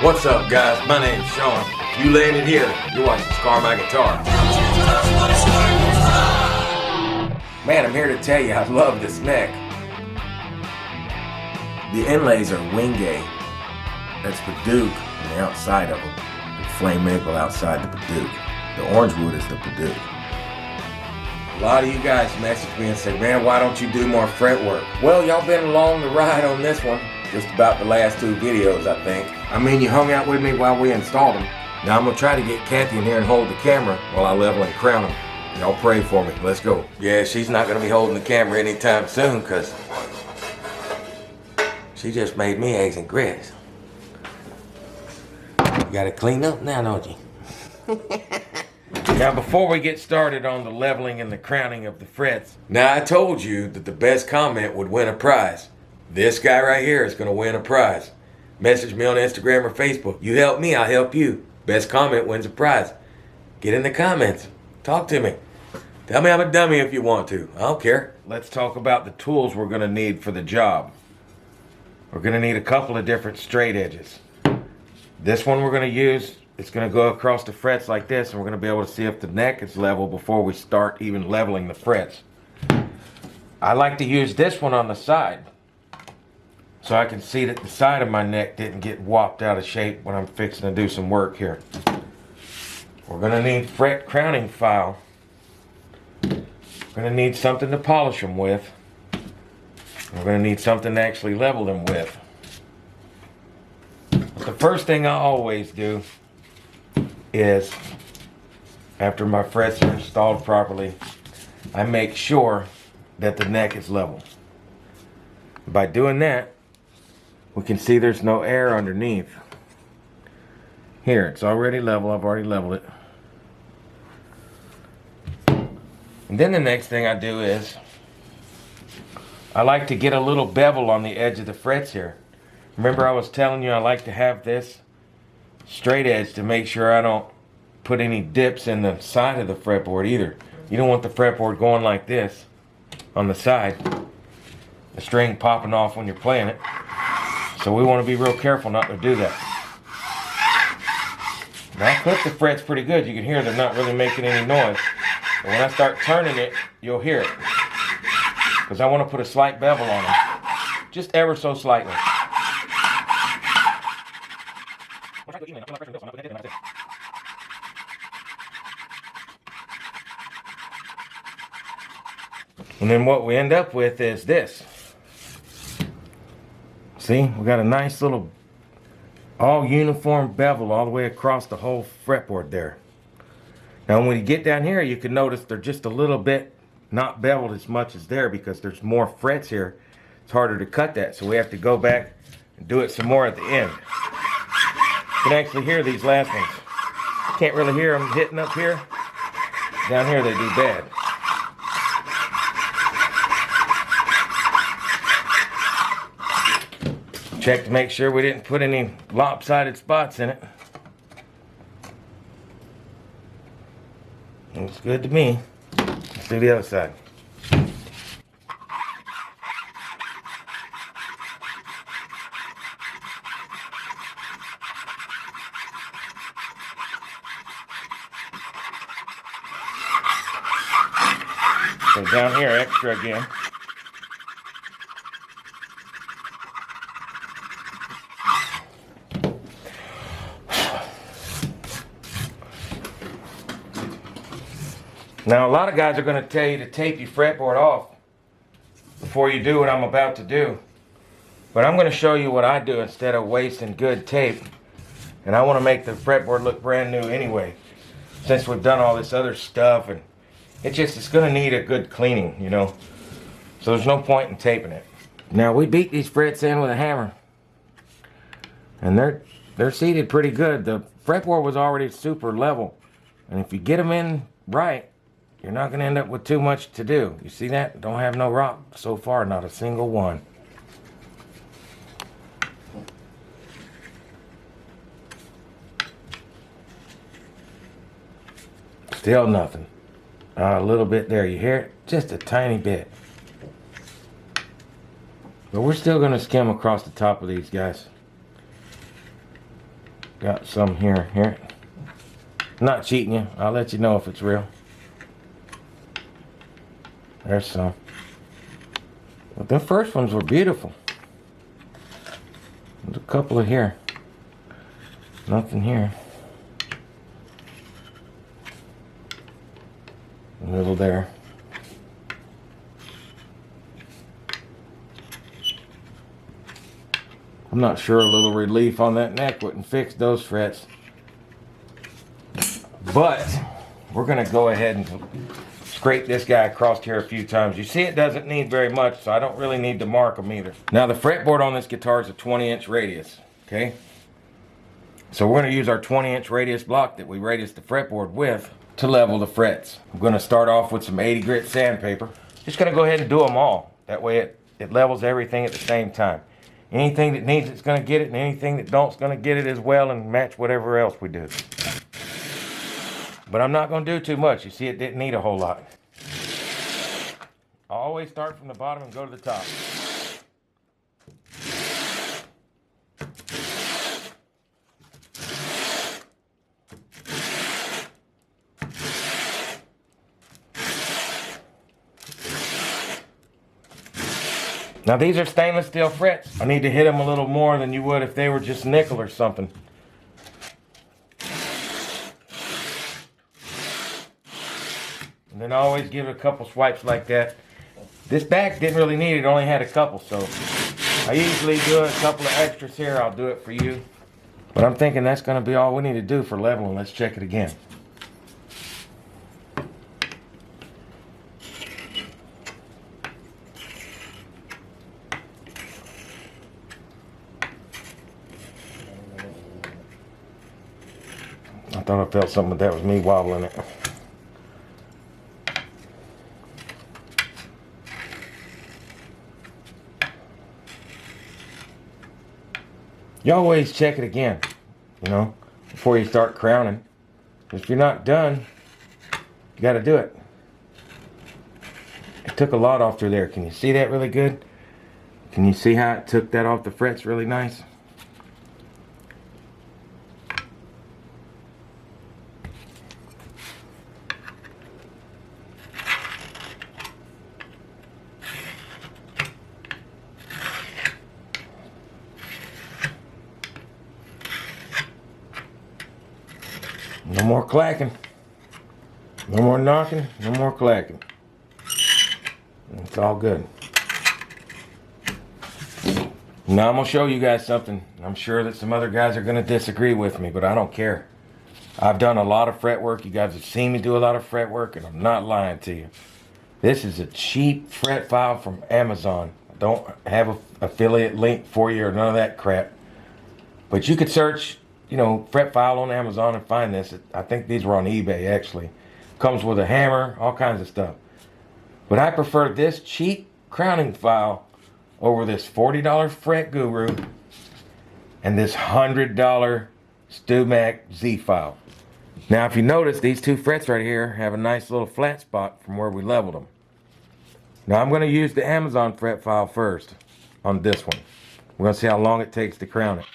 What's up, guys? My name's Sean. If you landed here, you're watching Scar My Guitar. Man, I'm here to tell you I love this neck. The inlays are Wingate. That's Paduke on the outside of them. And Flame Maple outside the Paduke. The orange wood is the Paduke. A lot of you guys message me and say, man, why don't you do more fretwork? Well, y'all been along the ride on this one. Just about the last 2 videos, I think. I mean, you hung out with me while we installed them. Now I'm gonna try to get Kathy in here and hold the camera while I level and crown them. Y'all pray for me. Let's go. Yeah, she's not gonna be holding the camera anytime soon because she just made me eggs and grits. You gotta clean up now, don't you? Now, before we get started on the leveling and the crowning of the frets, now I told you that the best comment would win a prize. This guy right here is gonna win a prize. Message me on Instagram or Facebook. You help me, I'll help you. Best comment wins a prize. Get in the comments. Talk to me. Tell me I'm a dummy if you want to. I don't care. Let's talk about the tools we're gonna need for the job. We're gonna need a couple of different straight edges. This one we're gonna use, it's gonna go across the frets like this, and we're gonna be able to see if the neck is level before we start even leveling the frets. I like to use this one on the side, so I can see that the side of my neck didn't get whopped out of shape when I'm fixing to do some work here. We're gonna need fret crowning file. We're gonna need something to polish them with. We're gonna need something to actually level them with. But the first thing I always do is, after my frets are installed properly, I make sure that the neck is level. By doing that, we can see there's no air underneath. Here, it's already level. I've already leveled it. And then the next thing I do is, I like to get a little bevel on the edge of the frets here. Remember I was telling you I like to have this straight edge to make sure I don't put any dips in the side of the fretboard either. You don't want the fretboard going like this on the side, the string popping off when you're playing it. So we want to be real careful not to do that. Now I clip the frets pretty good. You can hear they're not really making any noise. But when I start turning it, you'll hear it. Because I want to put a slight bevel on them. Just ever so slightly. And then what we end up with is this. See, we got a nice little all uniform bevel all the way across the whole fretboard there. Now when you get down here, you can notice they're just a little bit not beveled as much as there because there's more frets here. It's harder to cut that, so we have to go back and do it some more at the end. You can actually hear these last ones. You can't really hear them hitting up here. Down here they do bad. Check to make sure we didn't put any lopsided spots in it. Looks good to me. Let's do the other side. So down here, extra again. Now, a lot of guys are going to tell you to tape your fretboard off before you do what I'm about to do. But I'm going to show you what I do instead of wasting good tape. And I want to make the fretboard look brand new anyway, since we've done all this other stuff. And it's going to need a good cleaning, you know. So there's no point in taping it. Now, we beat these frets in with a hammer. And they're seated pretty good. The fretboard was already super level. And if you get them in right, you're not going to end up with too much to do. You see that? Don't have no rock so far, not a single one. Still nothing. A little bit there, you hear it? Just a tiny bit. But we're still going to skim across the top of these guys. Got some here. Here. Not cheating you. I'll let you know if it's real. There's some. But the first ones were beautiful. There's a couple of here. Nothing here. A little there. I'm not sure a little relief on that neck wouldn't fix those frets. But we're going to go ahead and scrape this guy across here a few times. You see it doesn't need very much, so I don't really need to mark them either. Now the fretboard on this guitar is a 20-inch radius, okay? So we're going to use our 20-inch radius block that we radius the fretboard with to level the frets. I'm going to start off with some 80 grit sandpaper. Just going to go ahead and do them all. That way it levels everything at the same time. Anything that needs it's going to get it, and anything that don't's going to get it as well and match whatever else we do. But I'm not going to do too much. You see, it didn't need a whole lot. I always start from the bottom and go to the top. Now these are stainless steel frets. I need to hit them a little more than you would if they were just nickel or something. And then I always give it a couple swipes like that. This back didn't really need it, it only had a couple, so I usually do a couple of extras here. I'll do it for you. But I'm thinking that's going to be all we need to do for leveling. Let's check it again. I thought I felt something, but that was me wobbling it. You always check it again, you know, before you start crowning. If you're not done, you got to do it. It took a lot off through there. Can you see that really good? Can you see how it took that off the frets really nice? No more clacking. No more knocking. No more clacking. It's all good. Now I'm going to show you guys something. I'm sure that some other guys are going to disagree with me, but I don't care. I've done a lot of fret work. You guys have seen me do a lot of fret work, and I'm not lying to you. This is a cheap fret file from Amazon. I don't have an affiliate link for you or none of that crap. But you could search, you know, fret file on Amazon and find this. I think these were on eBay actually. Comes with a hammer, all kinds of stuff. But I prefer this cheap crowning file over this $40 Fret Guru and this $100 StewMac Z file. Now if you notice, these two frets right here have a nice little flat spot from where we leveled them. Now I'm going to use the Amazon fret file first on this one. We're going to see how long it takes to crown it.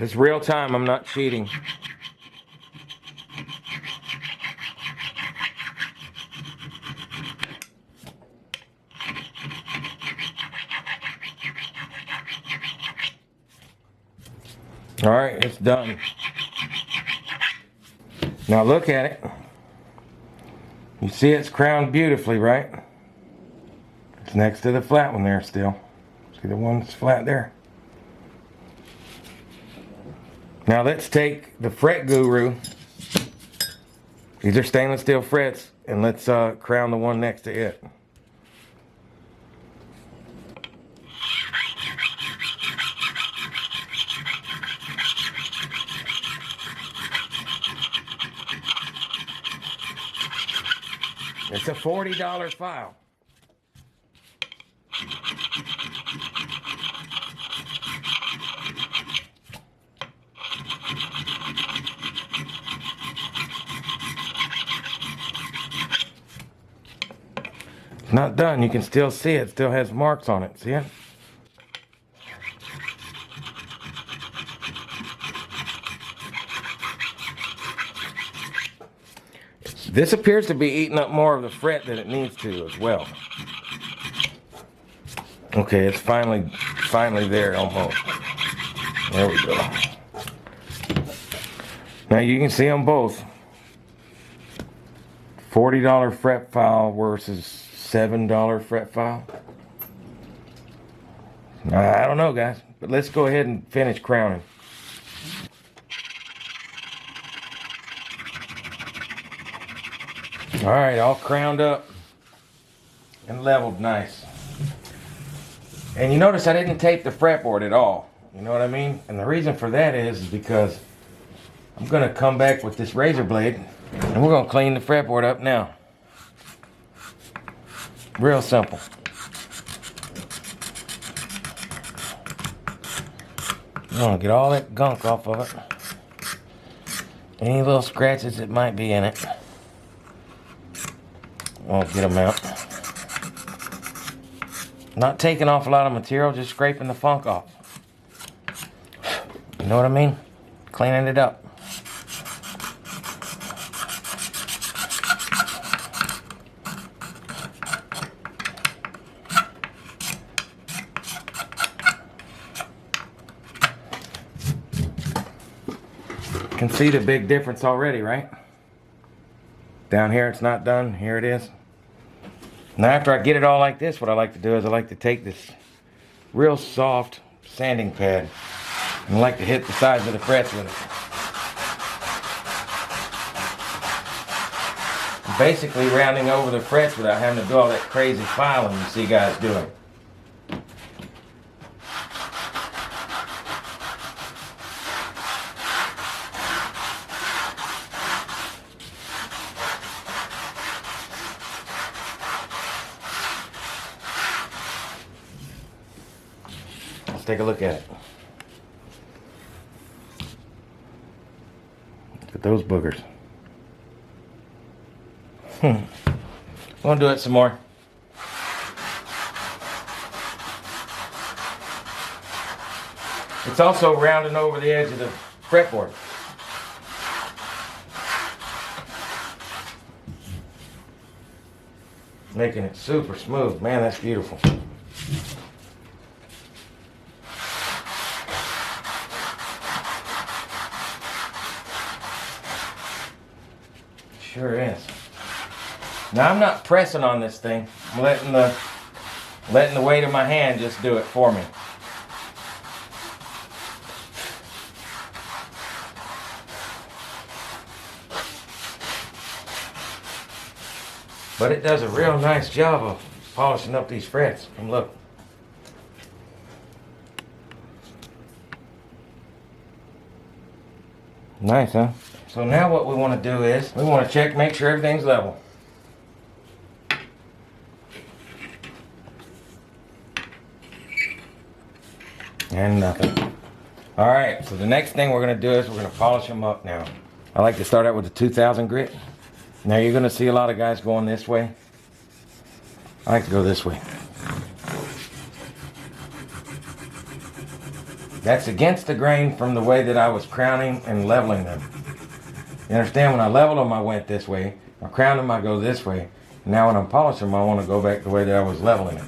It's real time, I'm not cheating. All right, it's done. Now look at it. You see it's crowned beautifully, right? It's next to the flat one there still. See the one that's flat there? Now let's take the Fret Guru. These are stainless steel frets, and let's crown the one next to it. It's a $40 file. Not done. You can still see it. Still has marks on it. See it? This appears to be eating up more of the fret than it needs to as well. Okay, it's finally there almost. There we go. Now you can see them both. $40 fret file versus $7 fret file. I don't know, guys, but let's go ahead and finish crowning. All right, all crowned up and leveled nice. And you notice I didn't tape the fretboard at all. You know what I mean? And the reason for that is because I'm gonna come back with this razor blade and we're gonna clean the fretboard up now. Real simple. I'm gonna get all that gunk off of it. Any little scratches that might be in it, I'll get them out. Not taking off a lot of material, just scraping the funk off. You know what I mean? Cleaning it up. You can see the big difference already, right? Down here it's not done, here it is. Now after I get it all like this, what I like to do is I like to take this real soft sanding pad and I like to hit the sides of the frets with it. I'm basically rounding over the frets without having to do all that crazy filing you see guys doing. Let's take a look at it. Look at those boogers. I'm gonna do it some more. It's also rounding over the edge of the fretboard. Making it super smooth. Man, that's beautiful. Sure is. Now I'm not pressing on this thing. I'm letting the weight of my hand just do it for me. But it does a real nice job of polishing up these frets. And look. Nice, huh? So now what we want to do is, we want to check, make sure everything's level. And nothing. Alright, so the next thing we're going to do is we're going to polish them up now. I like to start out with the 2000 grit. Now you're going to see a lot of guys going this way. I like to go this way. That's against the grain from the way that I was crowning and leveling them. You understand? When I level them, I went this way. I crown them, I go this way. Now when I'm polishing them, I want to go back the way that I was leveling it.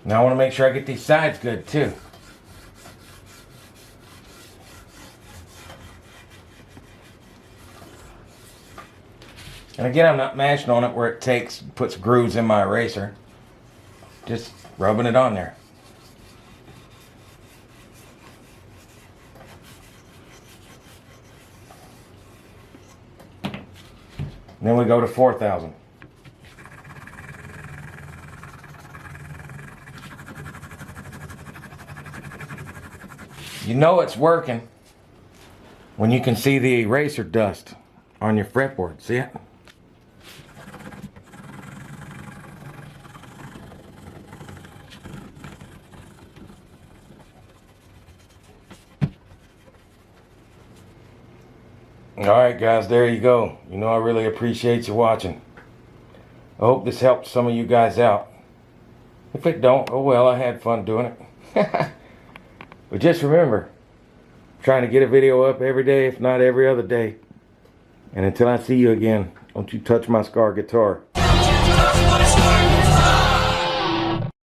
Now I want to make sure I get these sides good too. And again, I'm not mashing on it where it puts grooves in my eraser. Just rubbing it on there. Then we go to 4000. You know it's working when you can see the eraser dust on your fretboard. See it? Alright guys, there you go. You know I really appreciate you watching. I hope this helped some of you guys out. If it don't, oh well, I had fun doing it. But just remember, I'm trying to get a video up every day, if not every other day. And until I see you again, don't you touch my Scar guitar.